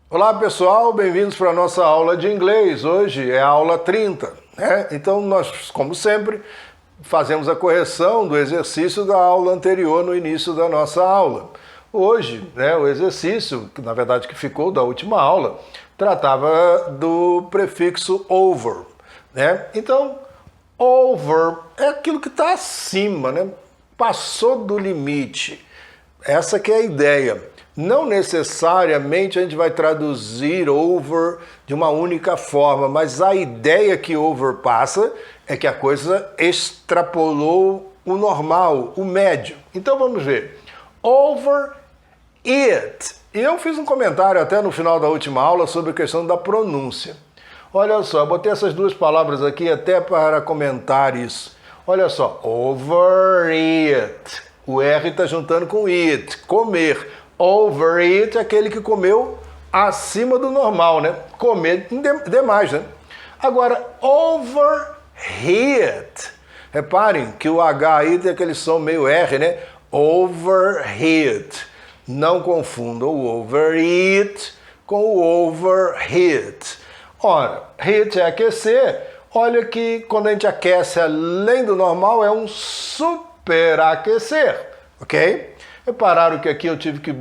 Olá pessoal, bem-vindos para a nossa aula de inglês. Hoje é a aula 30, né? Então nós, como sempre, fazemos a correção do exercício da aula anterior no início da nossa aula. Hoje, o exercício, na verdade que ficou da última aula, tratava do prefixo over, né? Então, over é aquilo que está acima, né? Passou do limite. Essa que é a ideia. Não necessariamente a gente vai traduzir over de uma única forma, mas a ideia que over passa é que a coisa extrapolou o normal, o médio. Então vamos ver. Over it. E eu fiz um comentário até no final da última aula sobre a questão da pronúncia. Olha só, eu botei essas duas palavras aqui até para comentar isso. Olha só, over it. O R está juntando com it, comer. Overeat é aquele que comeu acima do normal, né? Comer demais, né? Agora, overheat. Reparem que o H aí tem aquele som meio R, né? Overheat. Não confundam o overeat com o overheat. Ora, heat é aquecer. Olha que quando a gente aquece além do normal é um superaquecer, ok? Repararam que aqui eu tive que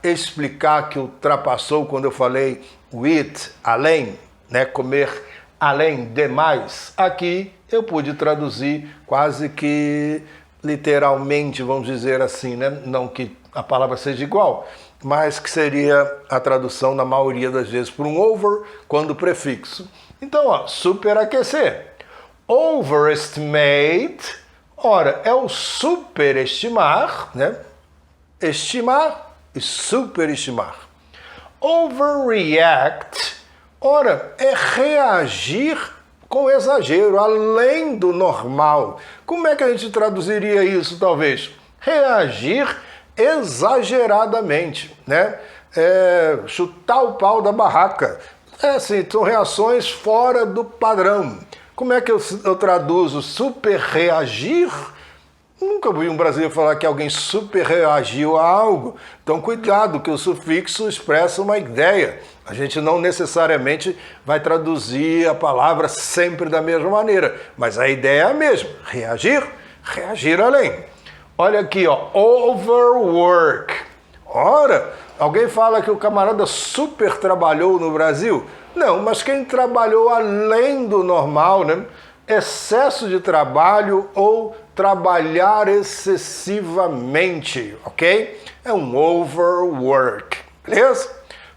explicar que ultrapassou quando eu falei with, além, né? Comer além, demais. Aqui eu pude traduzir quase que literalmente, vamos dizer assim, né? Não que a palavra seja igual, mas que seria a tradução na maioria das vezes por um over quando prefixo. Então, ó, superaquecer. Overestimate, ora, é o superestimar, né? Estimar e superestimar. Overreact, ora, é reagir com exagero, além do normal. Como é que a gente traduziria isso, talvez? Reagir exageradamente, né? Chutar o pau da barraca. Assim, são reações fora do padrão. Como é que eu traduzo super reagir? Nunca vi um brasileiro falar que alguém super reagiu a algo. Então, cuidado, que o sufixo expressa uma ideia. A gente não necessariamente vai traduzir a palavra sempre da mesma maneira, mas a ideia é a mesma. Reagir, reagir além. Olha aqui, ó, overwork. Ora, alguém fala que o camarada super trabalhou no Brasil? Não, mas quem trabalhou além do normal, né? Excesso de trabalho ou trabalhar excessivamente, ok? É um overwork, beleza?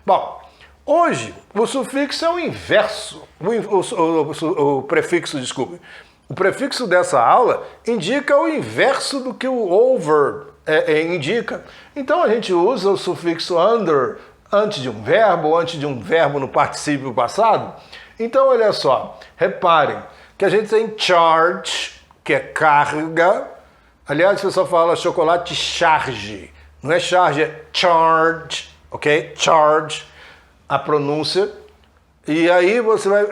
Bom, hoje o sufixo é o inverso, o prefixo, desculpe. O prefixo dessa aula indica o inverso do que o over indica. Então a gente usa o sufixo under antes de um verbo, ou antes de um verbo no particípio passado. Então olha só, reparem que a gente tem charge, que é carga. Aliás, o pessoal fala chocolate charge. Não é charge, é charge, ok? Charge, a pronúncia. E aí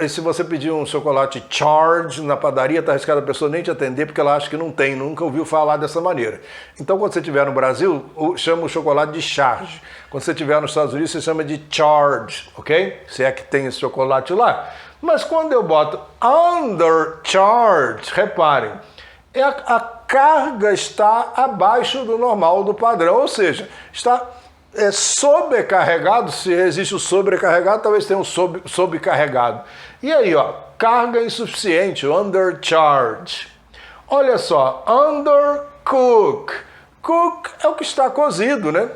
se você pedir um chocolate charge na padaria, tá arriscado a pessoa nem te atender porque ela acha que não tem, nunca ouviu falar dessa maneira. Então, quando você estiver no Brasil, chama o chocolate de charge. Quando você estiver nos Estados Unidos, você chama de charge, ok? Se é que tem esse chocolate lá. Mas quando eu boto undercharge, reparem, a carga está abaixo do normal, do padrão, ou seja, está sobrecarregado. Se existe o sobrecarregado, talvez tenha um sobrecarregado. E aí, ó, carga insuficiente, undercharge. Olha só, undercook. Cook é o que está cozido, né?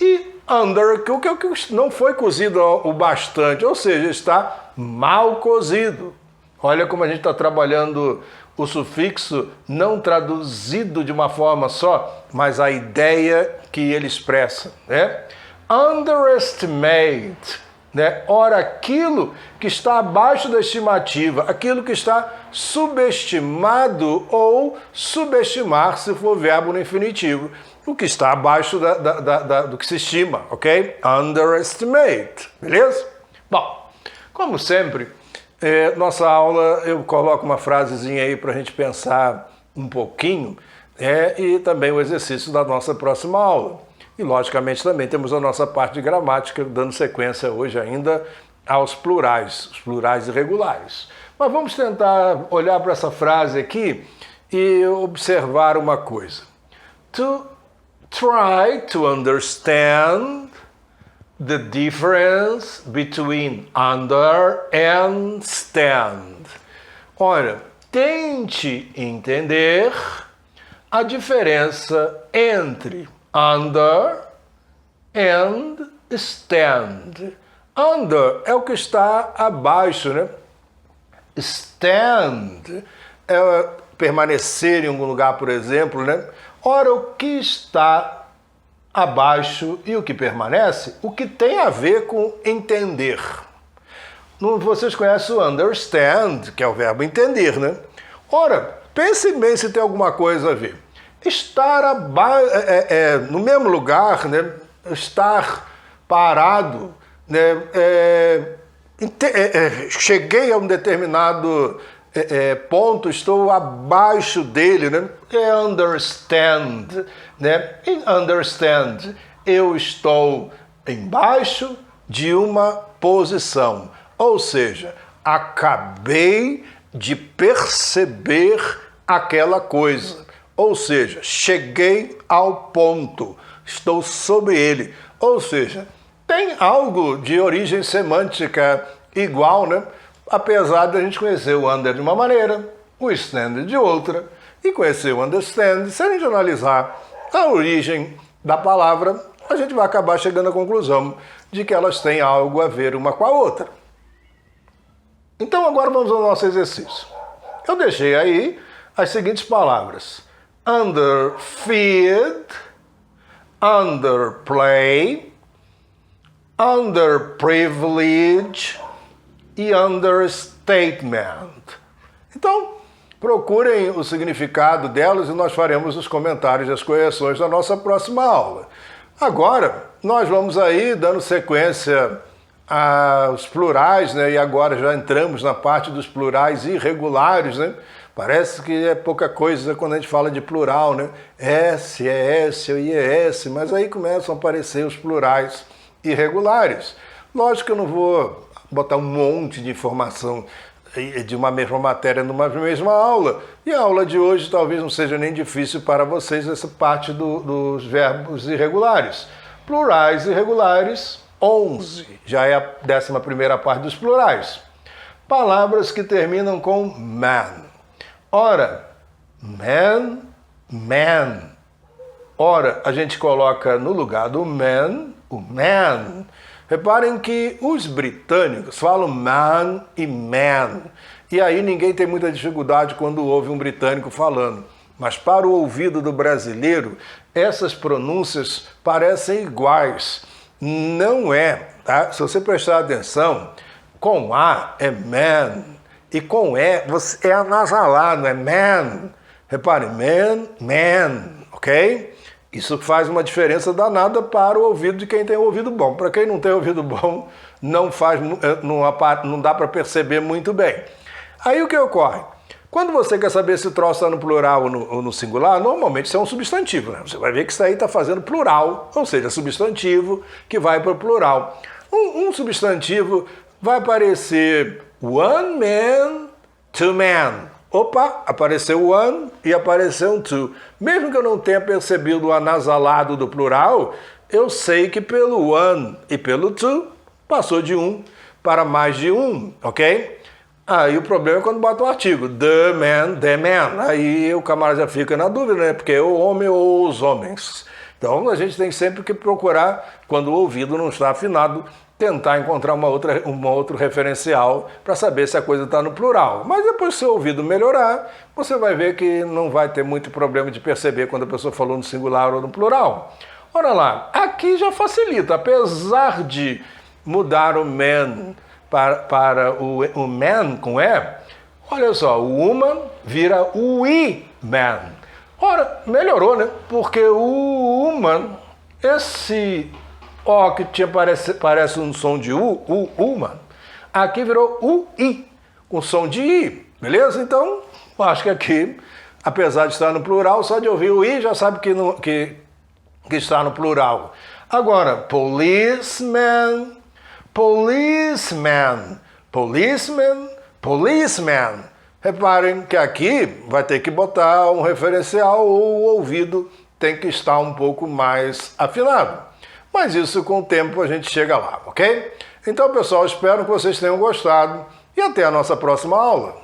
E undercook é o que não foi cozido o bastante, ou seja, está mal cozido. Olha como a gente está trabalhando o sufixo não traduzido de uma forma só, mas a ideia que ele expressa, né? Underestimate, né? Ora, aquilo que está abaixo da estimativa, aquilo que está subestimado ou subestimar, se for verbo no infinitivo, o que está abaixo do que se estima, ok? Underestimate, beleza? Bom, como sempre, nossa aula eu coloco uma frasezinha aí para a gente pensar um pouquinho, e também o exercício da nossa próxima aula. E, logicamente, também temos a nossa parte de gramática, dando sequência hoje ainda aos plurais, os plurais irregulares. Mas vamos tentar olhar para essa frase aqui e observar uma coisa. To try to understand the difference between under and stand. Olha, tente entender a diferença entre under and stand. Under é o que está abaixo, né? Stand é permanecer em algum lugar, por exemplo, né? Ora, o que está abaixo e o que permanece, o que tem a ver com entender. Vocês conhecem o understand, que é o verbo entender, né? Ora, pense bem se tem alguma coisa a ver. Estar no mesmo lugar, né? Estar parado, né? Cheguei a um determinado ponto, estou abaixo dele, né? É understand, né? In understand, eu estou embaixo de uma posição, ou seja, acabei de perceber aquela coisa, ou seja, cheguei ao ponto, estou sobre ele, ou seja, tem algo de origem semântica igual, né? Apesar de a gente conhecer o under de uma maneira, o stand de outra, e conhecer o understand, se a gente analisar a origem da palavra, a gente vai acabar chegando à conclusão de que elas têm algo a ver uma com a outra. Então agora vamos ao nosso exercício. Eu deixei aí as seguintes palavras: underfed, underplay, underprivilege e understatement. Então, procurem o significado delas e nós faremos os comentários e as correções na nossa próxima aula. Agora, nós vamos aí dando sequência aos plurais, né? E agora já entramos na parte dos plurais irregulares, né? Parece que é pouca coisa quando a gente fala de plural, né? S, ES, IES, mas aí começam a aparecer os plurais irregulares. Lógico que eu não vou botar um monte de informação de uma mesma matéria numa mesma aula. E a aula de hoje talvez não seja nem difícil para vocês essa parte dos verbos irregulares. Plurais irregulares, 11. Já é a 11ª parte dos plurais. Palavras que terminam com man. Ora, man, man. Ora, a gente coloca no lugar do man, o man. Reparem que os britânicos falam man e man. E aí ninguém tem muita dificuldade quando ouve um britânico falando. Mas para o ouvido do brasileiro, essas pronúncias parecem iguais. Não é, tá? Se você prestar atenção, com A é man e com E você é anasalado, é man. Reparem, man, man, ok? Isso faz uma diferença danada para o ouvido de quem tem ouvido bom. Para quem não tem ouvido bom, não dá para perceber muito bem. Aí o que ocorre? Quando você quer saber se o troço está no plural ou no singular, normalmente isso é um substantivo, né? Você vai ver que isso aí está fazendo plural, ou seja, substantivo que vai para o plural. Um substantivo vai aparecer one man, two men. Opa, apareceu one e apareceu um two. Mesmo que eu não tenha percebido o anasalado do plural, eu sei que pelo one e pelo two passou de um para mais de um, ok? Aí o problema é quando bota o artigo, the man. Aí o camarada já fica na dúvida, né? Porque é o homem ou os homens. Então a gente tem sempre que procurar, quando o ouvido não está afinado, tentar encontrar um outro referencial para saber se a coisa está no plural. Mas depois, se o ouvido melhorar, você vai ver que não vai ter muito problema de perceber quando a pessoa falou no singular ou no plural. Olha lá, aqui já facilita, apesar de mudar o man para o man com E, olha só, o woman vira we man. Ora, melhorou, né? Porque o woman, esse O que parece um som de woman, aqui virou I, com som de I, beleza? Então, acho que aqui, apesar de estar no plural, só de ouvir o I já sabe que que está no plural. Agora, policeman, policeman, policeman, policeman. Reparem que aqui vai ter que botar um referencial ou o ouvido tem que estar um pouco mais afinado. Mas isso com o tempo a gente chega lá, ok? Então, pessoal, espero que vocês tenham gostado e até a nossa próxima aula.